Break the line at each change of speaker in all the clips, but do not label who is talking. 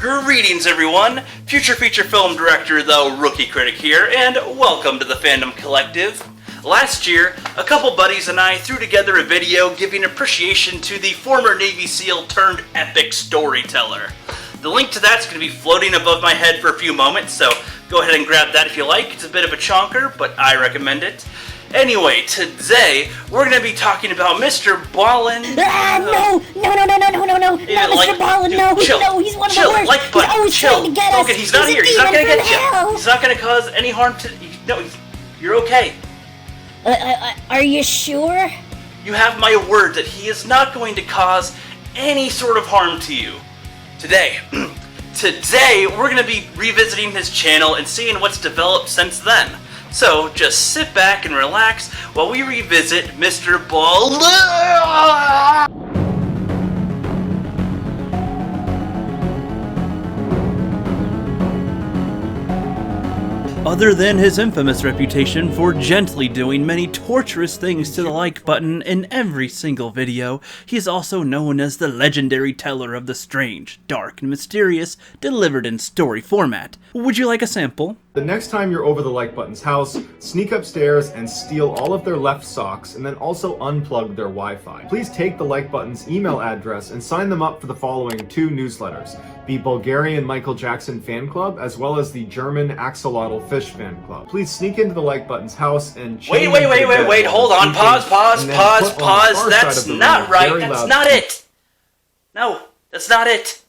Greetings everyone, future feature film director the Rookie Critic here, and welcome to the Fandom Collective. Last year, a couple buddies and I threw together a video giving appreciation to the former Navy SEAL turned epic storyteller. The link to that's going to be floating above my head for a few moments, so go ahead and grab that if you like. It's a bit of a chonker, but I recommend it. Anyway, today, we're going to be talking about MrBallen.
No, MrBallen, no, he's one of the worst.
Like button,
he's always trying to get us.
Okay, he's not here, he's not going to get you. He's not going to cause any harm to, no, you're okay.
Are you sure?
You have my word that he is not going to cause any sort of harm to you. Today, we're going to be revisiting his channel and seeing what's developed since then. So, just sit back and relax while we revisit MrBallen! Other than his infamous reputation for gently doing many torturous things to the like button in every single video, he is also known as the legendary teller of the strange, dark, and mysterious, delivered in story format. Would you like a sample?
The next time you're over the like button's house, sneak upstairs and steal all of their left socks and then also unplug their Wi-Fi. Please take the like button's email address and sign them up for the following two newsletters: the Bulgarian Michael Jackson fan club as well as the German axolotl fish fan club. Please sneak into the like button's house and
wait, hold on, pause. That's not right, that's not it. No, that's not it.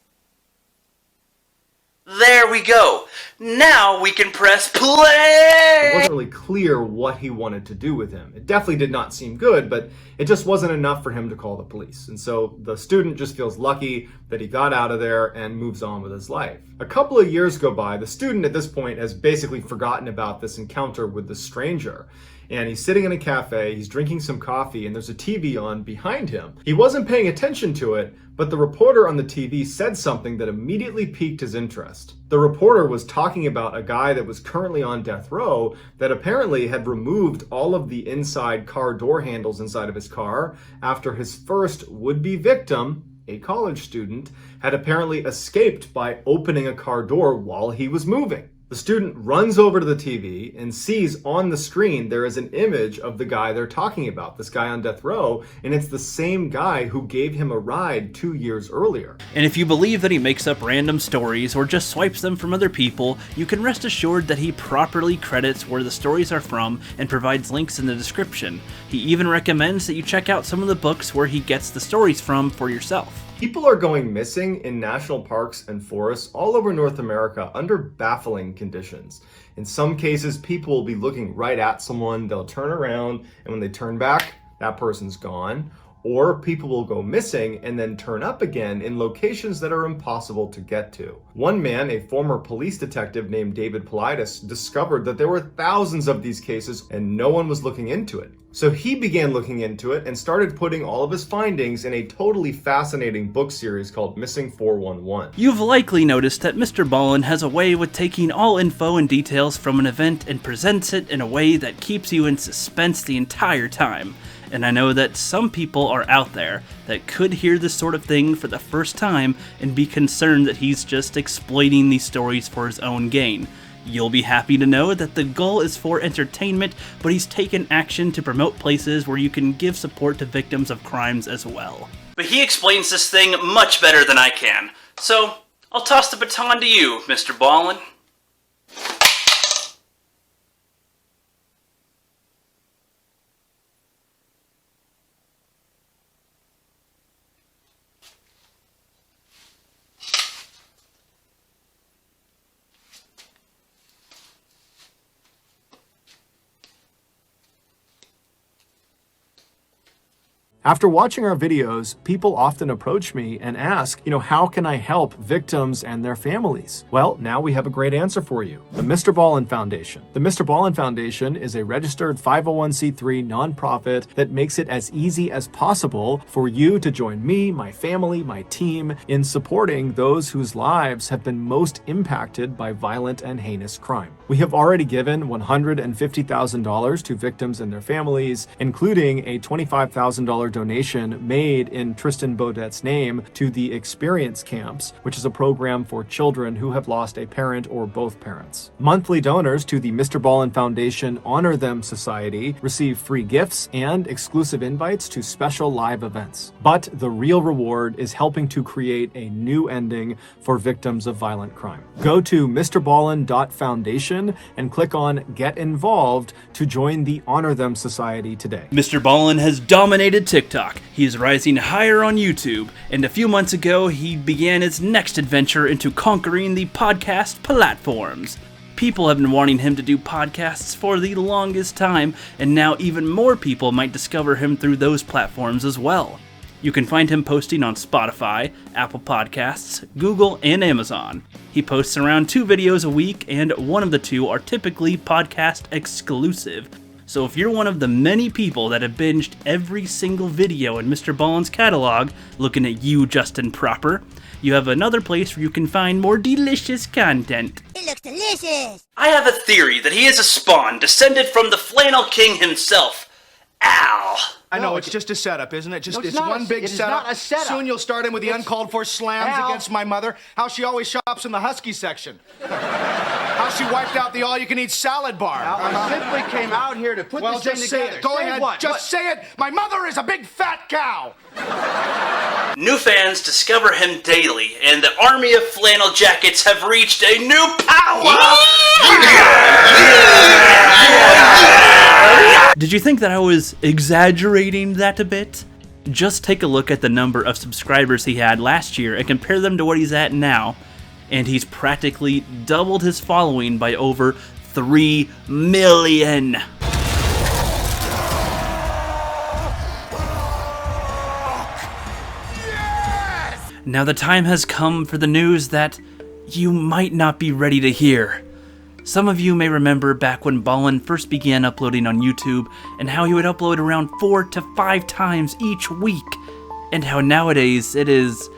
There we go. Now we can press play!
It wasn't really clear what he wanted to do with him. It definitely did not seem good, but it just wasn't enough for him to call the police. And so the student just feels lucky that he got out of there and moves on with his life. A couple of years go by. The student at this point has basically forgotten about this encounter with the stranger. And he's sitting in a cafe, he's drinking some coffee, and there's a TV on behind him. He wasn't paying attention to it, but the reporter on the TV said something that immediately piqued his interest. The reporter was talking about a guy that was currently on death row that apparently had removed all of the inside car door handles inside of his car after his first would-be victim, a college student, had apparently escaped by opening a car door while he was moving. The student runs over to the TV and sees on the screen there is an image of the guy they're talking about, this guy on death row, and it's the same guy who gave him a ride 2 years earlier.
And if you believe that he makes up random stories or just swipes them from other people, you can rest assured that he properly credits where the stories are from and provides links in the description. He even recommends that you check out some of the books where he gets the stories from for yourself.
People are going missing in national parks and forests all over North America under baffling conditions. In some cases, people will be looking right at someone, they'll turn around, and when they turn back, that person's gone. Or people will go missing and then turn up again in locations that are impossible to get to. One man, a former police detective named David Politis, discovered that there were thousands of these cases and no one was looking into it. So he began looking into it and started putting all of his findings in a totally fascinating book series called Missing 411.
You've likely noticed that MrBallen has a way with taking all info and details from an event and presents it in a way that keeps you in suspense the entire time. And I know that some people are out there that could hear this sort of thing for the first time and be concerned that he's just exploiting these stories for his own gain. You'll be happy to know that the goal is for entertainment, but he's taken action to promote places where you can give support to victims of crimes as well. But he explains this thing much better than I can. So, I'll toss the baton to you, MrBallen.
After watching our videos, people often approach me and ask, how can I help victims and their families? Well, now we have a great answer for you. The MrBallen Foundation. The MrBallen Foundation is a registered 501c3 nonprofit that makes it as easy as possible for you to join me, my family, my team in supporting those whose lives have been most impacted by violent and heinous crime. We have already given $150,000 to victims and their families, including a $25,000 donation made in Tristan Baudet's name to the Experience Camps, which is a program for children who have lost a parent or both parents. Monthly donors to the MrBallen Foundation Honor Them Society receive free gifts and exclusive invites to special live events. But the real reward is helping to create a new ending for victims of violent crime. Go to MrBallen.Foundation and click on Get Involved to join the Honor Them Society today.
MrBallen has dominated TikTok. He is rising higher on YouTube, and a few months ago he began his next adventure into conquering the podcast platforms. People have been wanting him to do podcasts for the longest time, and now even more people might discover him through those platforms as well. You can find him posting on Spotify, Apple Podcasts, Google, and Amazon. He posts around 2 videos a week, and one of the 2 are typically podcast exclusive. So if you're one of the many people that have binged every single video in MrBallen's catalog, looking at you, Justin Proper, you have another place where you can find more delicious content.
It looks delicious.
I have a theory that he is a spawn descended from the Flannel King himself, Al.
I know, it's just a setup, isn't it? Just
No,
it's
not
one big
it is
setup.
not a setup.
Soon you'll start in with the uncalled for slams
Al.
against my mother. How she always shops in the Husky section. How she wiped out the all-you-can-eat salad bar.
I simply came out here to put
Well,
this thing
just say
together.
it. Go ahead.
What?
Just say it. My mother is a big fat cow.
New fans discover him daily, and the army of flannel jackets have reached a new power! Did you think that I was exaggerating that a bit? Just take a look at the number of subscribers he had last year and compare them to what he's at now, and he's practically doubled his following by over 3 million. Now the time has come for the news that you might not be ready to hear. Some of you may remember back when Ballen first began uploading on YouTube and how he would upload around 4 to 5 times each week, and how nowadays it is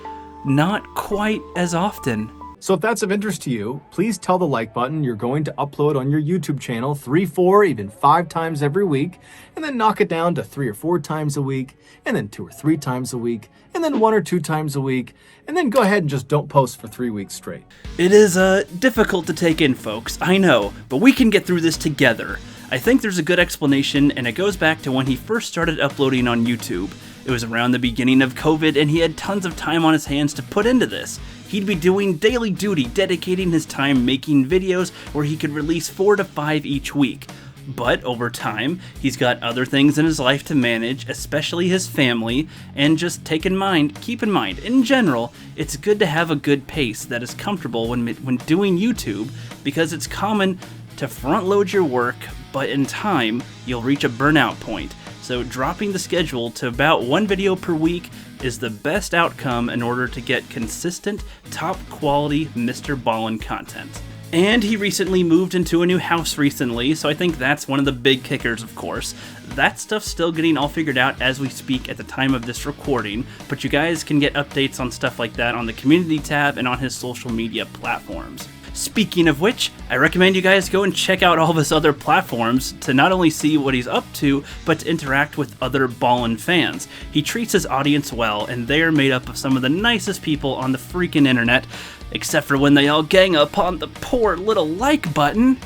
not quite as often.
So if that's of interest to you, please tell the like button you're going to upload on your YouTube channel 3, 4, even 5 times every week, and then knock it down to 3 or 4 times a week, and then 2 or 3 times a week, and then 1 or 2 times a week, and then go ahead and just don't post for 3 weeks straight.
It is difficult to take in, folks, I know, but we can get through this together. I think there's a good explanation, and it goes back to when he first started uploading on YouTube. It was around the beginning of COVID, and he had tons of time on his hands to put into this. He'd be doing daily duty, dedicating his time making videos where he could release 4 to 5 each week. But over time, he's got other things in his life to manage, especially his family, and just keep in mind, in general, it's good to have a good pace that is comfortable when doing YouTube, because it's common to front load your work, but in time, you'll reach a burnout point. So dropping the schedule to about 1 video per week is the best outcome in order to get consistent, top quality MrBallen content. And he recently moved into a new house recently, so I think that's one of the big kickers, of course. That stuff's still getting all figured out as we speak at the time of this recording, but you guys can get updates on stuff like that on the community tab and on his social media platforms. Speaking of which, I recommend you guys go and check out all of his other platforms to not only see what he's up to, but to interact with other Ballen fans. He treats his audience well, and they are made up of some of the nicest people on the freaking internet, except for when they all gang up on the poor little like button.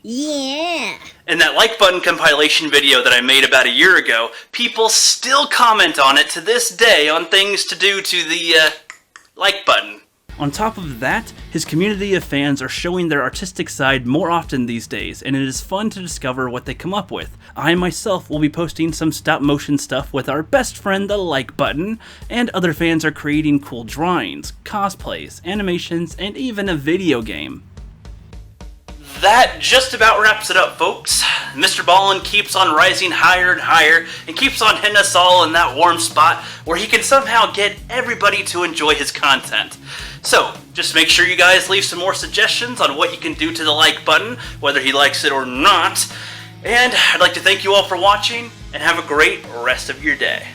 Yeah.
In that like button compilation video that I made about a year ago, people still comment on it to this day on things to do to the, like button. On top of that, his community of fans are showing their artistic side more often these days, and it is fun to discover what they come up with. I myself will be posting some stop motion stuff with our best friend, the like button, and other fans are creating cool drawings, cosplays, animations, and even a video game. That just about wraps it up, folks. MrBallen keeps on rising higher and higher, and keeps on hitting us all in that warm spot where he can somehow get everybody to enjoy his content. So, just make sure you guys leave some more suggestions on what you can do to the like button, whether he likes it or not. And I'd like to thank you all for watching, and have a great rest of your day.